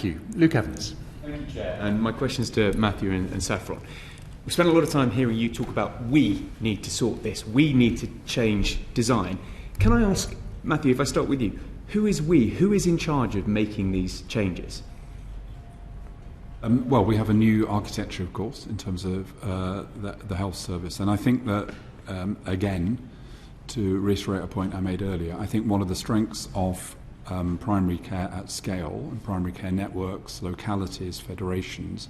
Thank you. Luke Evans. Thank you, Chair. And my question's to Matthew and Saffron. We spent a lot of time hearing you talk about we need to sort this, we need to change design. Can I ask, Matthew, if I start with you, who is we? Who is in charge of making these changes? Well, we have a new architecture, of course, in terms of the health service. And I think that, again, to reiterate a point I made earlier, I think one of the strengths of primary care at scale, and primary care networks, localities, federations,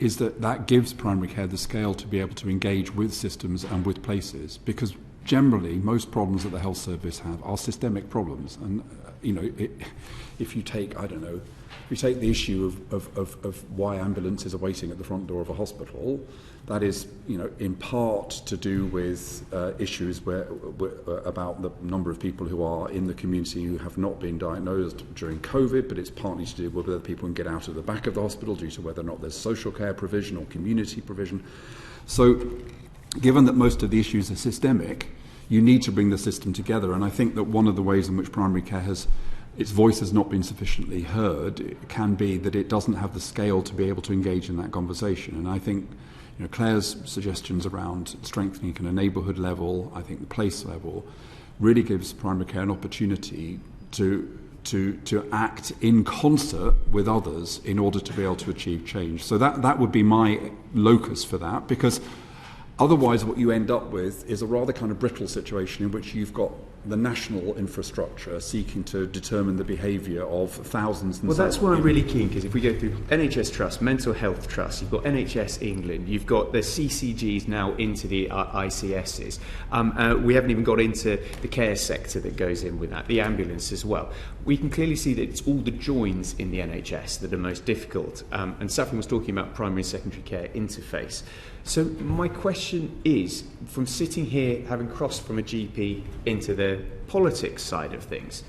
is that gives primary care the scale to be able to engage with systems and with places, because generally most problems that the health service have are systemic problems. And if you take, if you take the issue of why ambulances are waiting at the front door of a hospital, that is, in part to do with issues about the number of people who are in the community who have not been diagnosed during COVID, but it's partly to do with whether people can get out of the back of the hospital due to whether or not there's social care provision or community provision. So, given that most of the issues are systemic, you need to bring the system together. And I think that one of the ways in which primary care its voice has not been sufficiently heard, it can be that it doesn't have the scale to be able to engage in that conversation. And I think Claire's suggestions around strengthening at a neighbourhood level, I think the place level, really gives primary care an opportunity to act in concert with others in order to be able to achieve change. So that would be my locus for that, because otherwise what you end up with is a rather kind of brittle situation in which you've got the national infrastructure seeking to determine the behaviour of thousands and Well, that's why I'm really keen, because if we go through NHS Trust, Mental Health Trust, you've got NHS England, you've got the CCGs now into the ICSs. We haven't even got into the care sector that goes in with that, the ambulance as well. We can clearly see that it's all the joins in the NHS that are most difficult. And Saffron was talking about primary and secondary care interface. So my question is, from sitting here, having crossed from a GP into the politics side of things,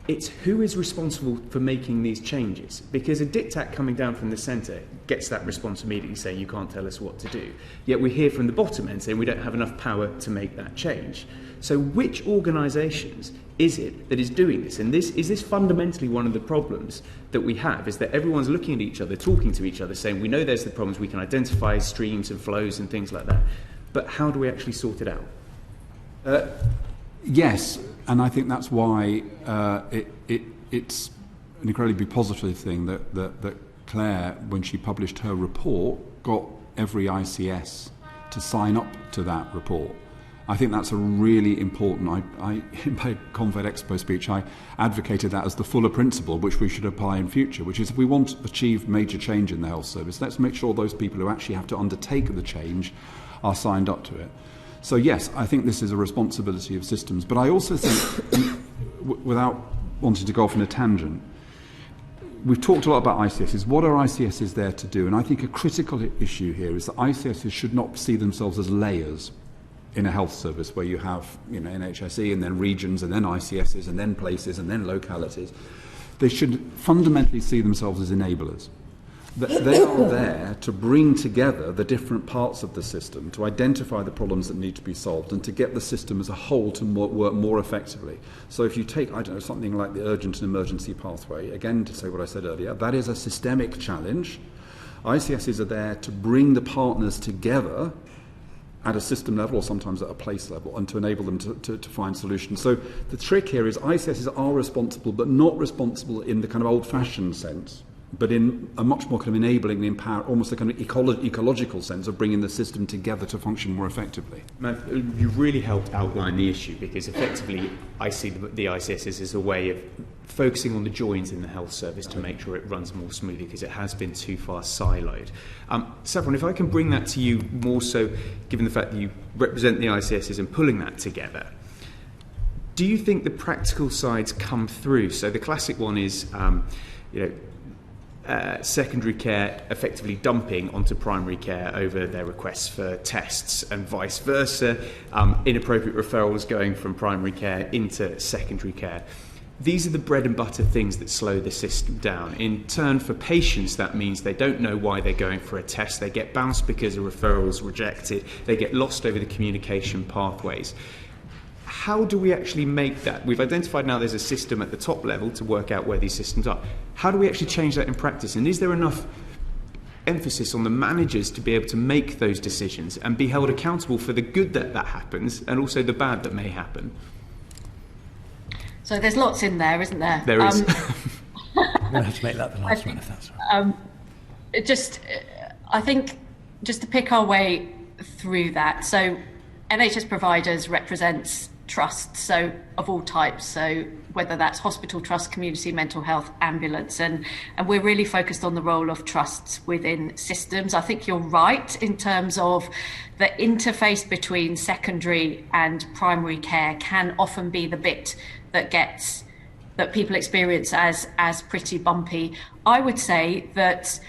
it's who is responsible for making these changes? Because a diktat coming down from the centre gets that response immediately saying you can't tell us what to do. Yet we hear from the bottom end saying we don't have enough power to make that change. So which organisations is it that is doing this? And is this fundamentally one of the problems that we have, is that everyone's looking at each other, talking to each other, saying we know there's the problems, we can identify streams and flows and things like that. But how do we actually sort it out? Yes, and I think that's why it's an incredibly positive thing that Claire, when she published her report, got every ICS to sign up to that report. I think that's a really important. In my Conved Expo speech, I advocated that as the fuller principle which we should apply in future, which is if we want to achieve major change in the health service, let's make sure those people who actually have to undertake the change are signed up to it. So yes, I think this is a responsibility of systems, but I also think, without wanting to go off on a tangent, we've talked a lot about ICSs. What are ICSs there to do? And I think a critical issue here is that ICSs should not see themselves as layers in a health service where you have NHSE and then regions and then ICSs and then places and then localities. They should fundamentally see themselves as enablers. They are there to bring together the different parts of the system, to identify the problems that need to be solved and to get the system as a whole to work more effectively. So if you take, something like the urgent and emergency pathway, again to say what I said earlier, that is a systemic challenge. ICSs are there to bring the partners together at a system level or sometimes at a place level and to enable them to find solutions. So the trick here is ICSs are responsible, but not responsible in the kind of old-fashioned sense, but in a much more kind of enabling, almost a kind of ecological sense of bringing the system together to function more effectively. Matt, you've really helped outline the issue, because effectively I see the ICSs as a way of focusing on the joins in the health service to make sure it runs more smoothly, because it has been too far siloed. Saffron, if I can bring that to you more so, given the fact that you represent the ICSs and pulling that together, do you think the practical sides come through? So the classic one is, secondary care effectively dumping onto primary care over their requests for tests and vice versa, inappropriate referrals going from primary care into secondary care. These are the bread and butter things that slow the system down. In turn, for patients, that means they don't know why they're going for a test. They get bounced because a referral is rejected. They get lost over the communication pathways. How do we actually make that? We've identified now there's a system at the top level to work out where these systems are. How do we actually change that in practice? And is there enough emphasis on the managers to be able to make those decisions and be held accountable for the good that happens and also the bad that may happen? So there's lots in there, isn't there? There is. I'm going to have to make that the last one, if that's right. I think just to pick our way through that. So NHS providers represents trusts, so of all types, so whether that's hospital trust, community mental health, ambulance, and we're really focused on the role of trusts within systems. I think you're right in terms of the interface between secondary and primary care can often be the bit that people experience as pretty bumpy. I would say that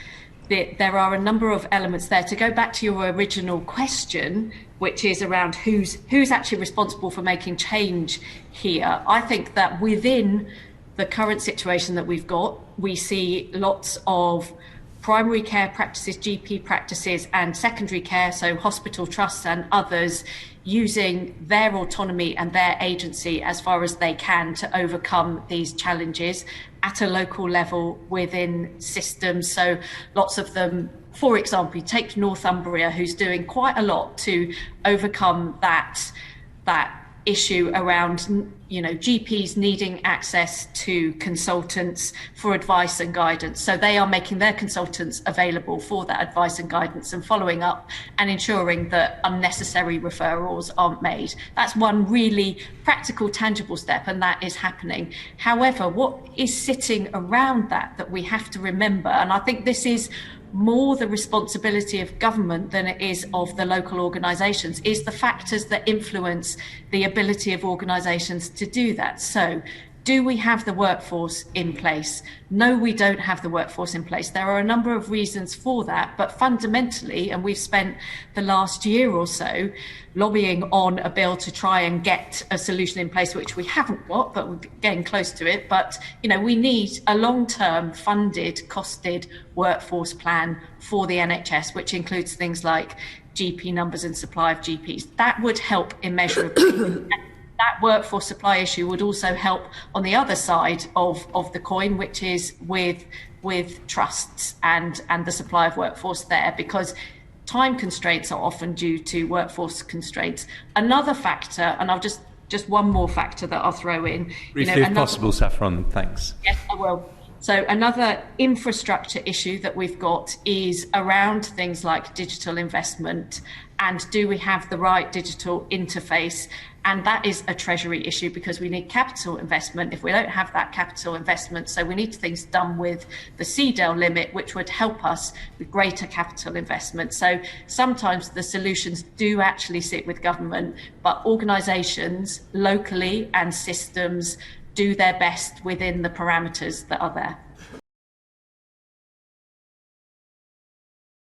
there are a number of elements there. To go back to your original question, which is around who's actually responsible for making change here, I think that within the current situation that we've got, we see lots of primary care practices, GP practices, and secondary care, so hospital trusts and others, using their autonomy and their agency as far as they can to overcome these challenges at a local level within systems. So lots of them, for example, you take Northumbria, who's doing quite a lot to overcome that issue around, GPs needing access to consultants for advice and guidance. So they are making their consultants available for that advice and guidance and following up and ensuring that unnecessary referrals aren't made. That's one really practical, tangible step, and that is happening. However, what is sitting around that we have to remember, and I think this is more the responsibility of government than it is of the local organisations, is the factors that influence the ability of organisations to do that. So, do we have the workforce in place? No, we don't have the workforce in place. There are a number of reasons for that, but fundamentally, and we've spent the last year or so lobbying on a bill to try and get a solution in place, which we haven't got, but we're getting close to it. But, we need a long-term funded, costed workforce plan for the NHS, which includes things like GP numbers and supply of GPs. That would help immeasurably. That workforce supply issue would also help on the other side of the coin, which is with trusts and the supply of workforce there, because time constraints are often due to workforce constraints. Another factor, and I'll just one more factor that I'll throw in. Briefly, if possible, Saffron, thanks. Yes, I will. So another infrastructure issue that we've got is around things like digital investment, and do we have the right digital interface? And that is a Treasury issue because we need capital investment. If we don't have that capital investment, so we need things done with the CDEL limit, which would help us with greater capital investment. So sometimes the solutions do actually sit with government, but organisations locally and systems do their best within the parameters that are there.